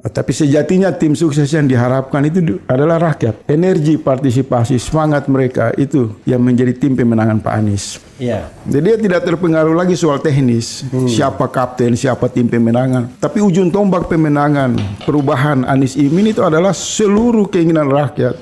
Tapi sejatinya tim sukses yang diharapkan itu adalah rakyat. Energi, partisipasi, semangat mereka itu yang menjadi tim pemenangan Pak Anies. Iya. Jadi dia tidak terpengaruh lagi soal teknis, siapa kapten, siapa tim pemenangan. Tapi ujung tombak pemenangan, perubahan Anies Imin itu adalah seluruh keinginan rakyat.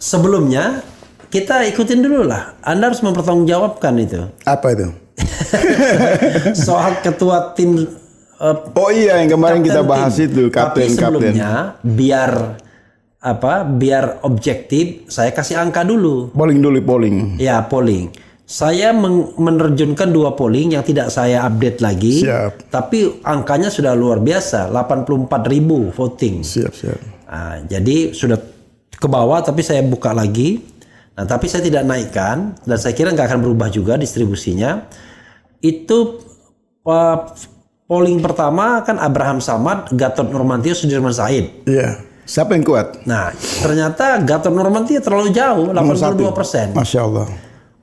Sebelumnya kita ikutin dulu lah. Anda harus mempertanggungjawabkan itu. Apa itu? Soal ketua tim. Oh iya, yang kemarin kita bahas tim. itu Tapi kapten. sebelumnya biar objektif, saya kasih angka dulu. Polling dulu, polling. Ya, polling. Saya menerjunkan 2 polling yang tidak saya update lagi. Siap. Tapi angkanya sudah luar biasa, 84.000 voting. Siap. Nah, jadi sudah ke bawah, tapi saya buka lagi. Nah, tapi saya tidak naikkan dan saya kira nggak akan berubah juga distribusinya. Itu polling pertama kan Abraham Samad, Gatot Nurmantio, Sudirman Said. Iya. Siapa yang kuat? Nah, ternyata Gatot Nurmantio terlalu jauh, 82%. Masya Allah.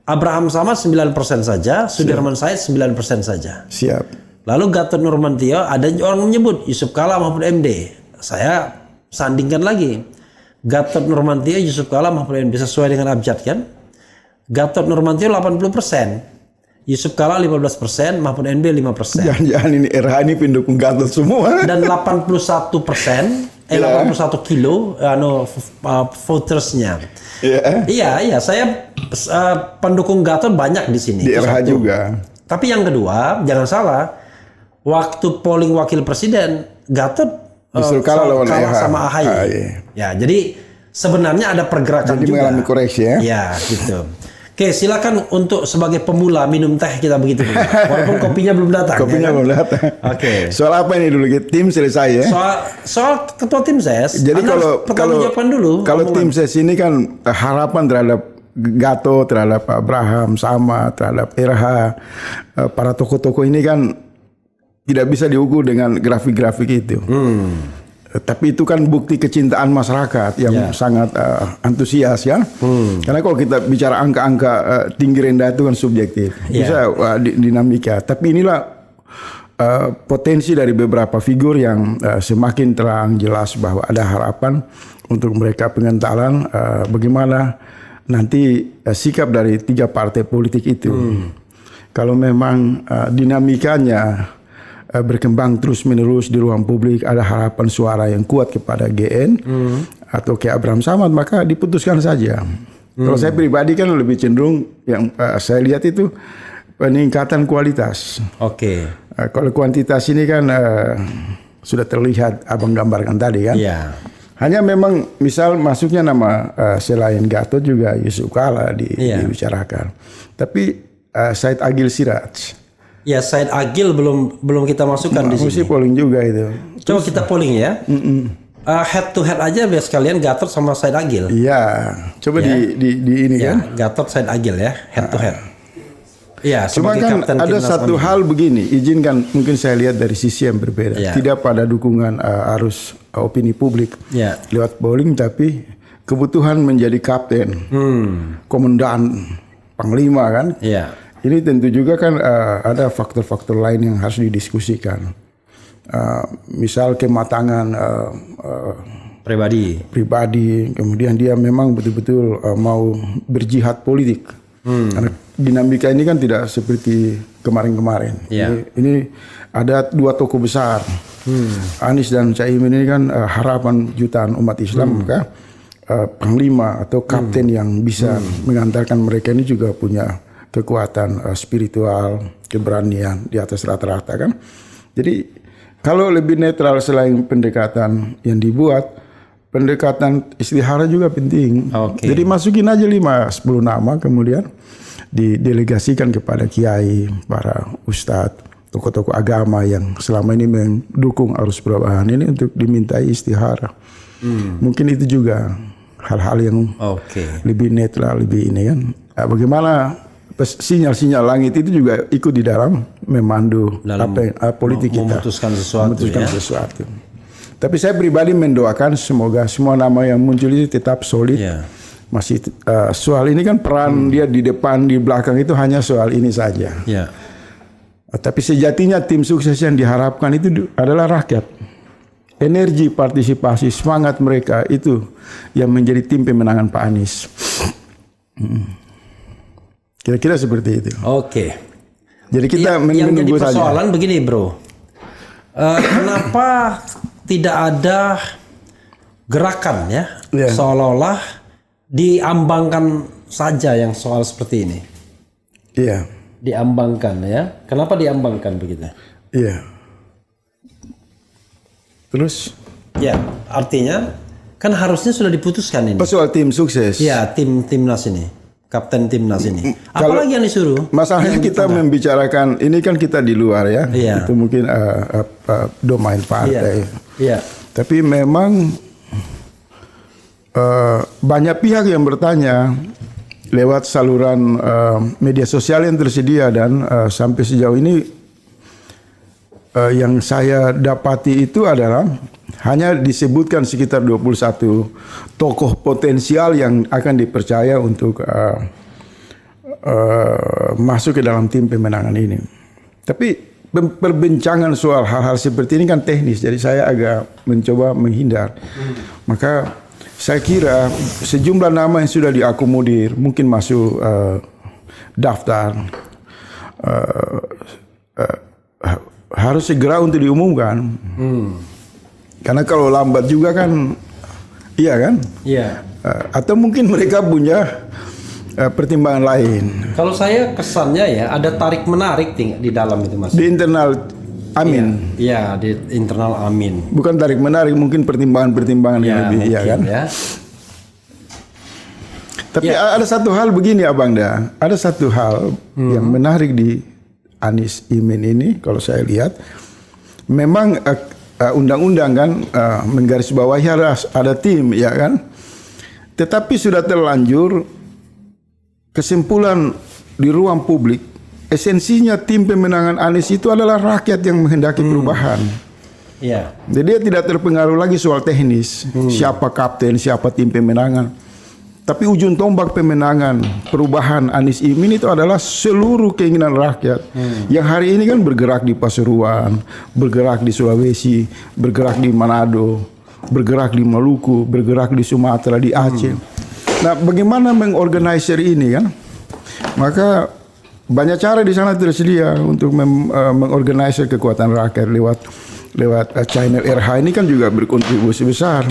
Abraham Samad 9% saja, Sudirman Said 9% saja. Siap. Lalu Gatot Nurmantio, ada orang menyebut Yusuf Kala Mahfud MD. Saya sandingkan lagi. Gatot Nurmantio, Yusuf Kala, Mahfud MD sesuai dengan abjad kan? Gatot Nurmantio 80%, Yusuf Kala 15%, Mahfud MD 5%. Jangan-jangan ini RH ini pendukung Gatot semua. Dan 81%, 81 kilo votersnya. Iya, saya pendukung Gatot banyak di sini. Di RH juga. Tapi yang kedua, jangan salah, waktu polling wakil presiden, Gatot justru kalah sama AHY. Ya, jadi sebenarnya ada pergerakan jadi juga. mengalami koreksi ya. Ya, gitu. Oke, silakan untuk sebagai pemula minum teh kita begitu dulu. Walaupun kopinya belum datang. Kopinya belum datang. Oke. Soal apa ini dulu? Tim selesai ya. Soal ketua tim ses. Jadi kalau tim ses ini kan harapan terhadap Gatot, terhadap Pak Abraham, Samad, terhadap RH, para tokoh-tokoh ini kan tidak bisa diukur dengan grafik-grafik itu. Tapi itu kan bukti kecintaan masyarakat yang sangat antusias ya. Karena kalau kita bicara angka-angka tinggi rendah itu kan subjektif. Bisa dinamika. Tapi inilah potensi dari beberapa figur yang semakin terang jelas bahwa ada harapan untuk mereka pengentalan bagaimana nanti sikap dari 3 partai politik itu. Kalau memang dinamikanya berkembang terus-menerus di ruang publik, ada harapan suara yang kuat kepada GN atau ke Abraham Samad, maka diputuskan saja. Kalau saya pribadi kan lebih cenderung yang saya lihat itu peningkatan kualitas. Oke. Kalau kuantitas ini kan sudah terlihat abang gambarkan tadi kan. Iya. Hanya memang misal masuknya nama selain Gatot juga Yusuf Kala dibicarakan. Tapi Said Agil Siraj Ya, Said Agil belum kita masukkan di Mesti sini. polling juga itu. Coba kita polling ya. Head to head aja biar sekalian Gatot sama Said Agil. Iya, coba di ini Ya, kan. Gatot Said Agil ya, head to head. Iya, Cuma sebagai kan kapten ada timnas satu kami. hal begini, izinkan mungkin saya lihat dari sisi yang berbeda. Ya. Tidak pada dukungan arus opini publik Ya. lewat polling, tapi kebutuhan menjadi kapten, komandan, panglima kan. Iya. Ini tentu juga kan ada faktor-faktor lain yang harus didiskusikan. Misal kematangan pribadi, kemudian dia memang betul-betul mau berjihad politik. Karena dinamika ini kan tidak seperti kemarin-kemarin. Iya. Ini ada dua tokoh besar, Anies dan Caimin ini kan harapan jutaan umat Islam, maka panglima atau kapten yang bisa mengantarkan mereka ini juga punya kekuatan spiritual, keberanian di atas rata-rata kan. Jadi kalau lebih netral selain pendekatan yang dibuat, pendekatan istihara juga penting. Oke. Jadi masukin aja 5-10 nama, kemudian didelegasikan kepada kiai, para ustadz, tokoh-tokoh agama yang selama ini mendukung arus perubahan ini untuk dimintai istihara. Mungkin itu juga hal-hal yang lebih netral, lebih ini kan. Bagaimana sinyal-sinyal langit itu juga ikut di dalam memandu politik kita. Memutuskan sesuatu. Tapi saya pribadi mendoakan semoga semua nama yang muncul itu tetap solid. Ya. Masih soal ini kan peran dia di depan, di belakang itu hanya soal ini saja. Ya. Tapi sejatinya tim sukses yang diharapkan itu adalah rakyat. Energi, partisipasi, semangat mereka itu yang menjadi tim pemenangan Pak Anies. Kira-kira seperti itu. Oke. Jadi kita yang jadi menunggu saja. persoalan begini, bro. Kenapa tidak ada gerakan ya, seolah-olah diambangkan saja yang soal seperti ini? Iya. Diambangkan ya. Kenapa diambangkan begitu? Iya. Terus? Ya, artinya kan harusnya sudah diputuskan ini. Soal tim sukses. Ya, timnas ini, kapten timnas ini. Apalagi yang disuruh? Masalahnya kita membicarakan ini kan kita di luar ya. Iya. Itu mungkin domain partai. Iya. Tapi memang banyak pihak yang bertanya lewat saluran media sosial yang tersedia dan sampai sejauh ini yang saya dapati itu adalah hanya disebutkan sekitar 21 tokoh potensial yang akan dipercaya untuk masuk ke dalam tim pemenangan ini. Tapi perbincangan soal hal-hal seperti ini kan teknis, jadi saya agak mencoba menghindar. Maka saya kira sejumlah nama yang sudah diakomodir mungkin masuk daftar harus segera untuk diumumkan. Karena kalau lambat juga kan, iya kan? Iya. Atau mungkin mereka punya pertimbangan lain. Kalau saya kesannya ya ada tarik menarik di dalam itu, Mas. Di internal Amin. Iya, di internal Amin. Bukan tarik menarik, mungkin pertimbangan-pertimbangan yang lebih, mungkin, iya kan? Ya. Tapi ada satu hal begini Abang Da, ada satu hal yang menarik di Anies Imin ini kalau saya lihat, memang undang-undang kan menggarisbawahi ada tim ya kan, tetapi sudah terlanjur kesimpulan di ruang publik, esensinya tim pemenangan Anies itu adalah rakyat yang menghendaki perubahan. Iya. Jadi dia tidak terpengaruh lagi soal teknis, siapa kapten, siapa tim pemenangan. Tapi ujung tombak pemenangan perubahan Anies Imin itu adalah seluruh keinginan rakyat yang hari ini kan bergerak di Pasuruan, bergerak di Sulawesi, bergerak di Manado, bergerak di Maluku, bergerak di Sumatera, di Aceh. Nah, bagaimana mengorganisir ini kan? Maka banyak cara di sana tersedia untuk mengorganisir kekuatan rakyat lewat channel RH ini kan juga berkontribusi besar.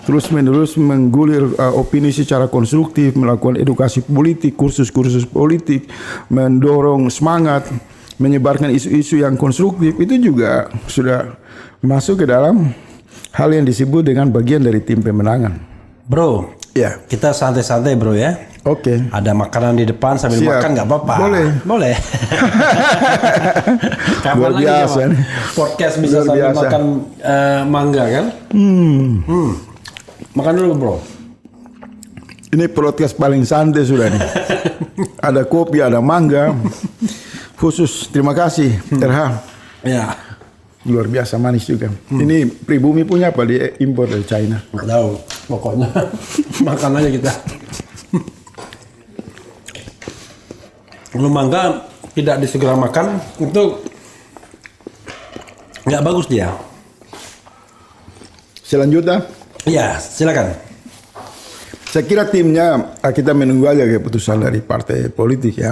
Terus-menerus menggulir opini secara konstruktif, melakukan edukasi politik, kursus-kursus politik, mendorong semangat, menyebarkan isu-isu yang konstruktif, itu juga sudah masuk ke dalam hal yang disebut dengan bagian dari tim pemenangan. Bro, Ya. Kita santai-santai bro ya. Oke. Ada makanan di depan sambil Siap. makan nggak apa-apa. Boleh. Kapan Luar lagi biasa coba? nih. Podcast bisa Luar sambil biasa. makan mangga kan? Makan dulu bro. Ini podcast paling santai sudah nih. Ada kopi, ada mangga. Khusus terima kasih Terha. Ya. Luar biasa manis juga. Ini pribumi punya apa di impor dari China? Nggak tahu. Pokoknya makan aja kita. Kalau mangga tidak disegera makan itu nggak bagus dia. Selanjutnya, Iya, silakan. saya kira timnya kita menunggu aja keputusan dari partai politik ya.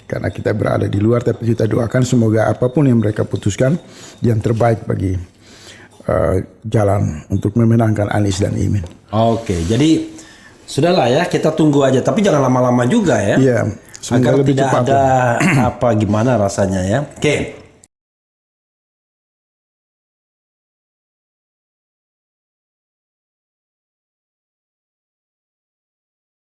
Karena kita berada di luar, tapi kita doakan semoga apapun yang mereka putuskan yang terbaik bagi jalan untuk memenangkan Anies dan Imin. Oke, jadi sudahlah ya, kita tunggu aja. Tapi jangan lama-lama juga ya. Iya, semoga Agar lebih tidak cepat. ada apa gimana rasanya ya. Oke.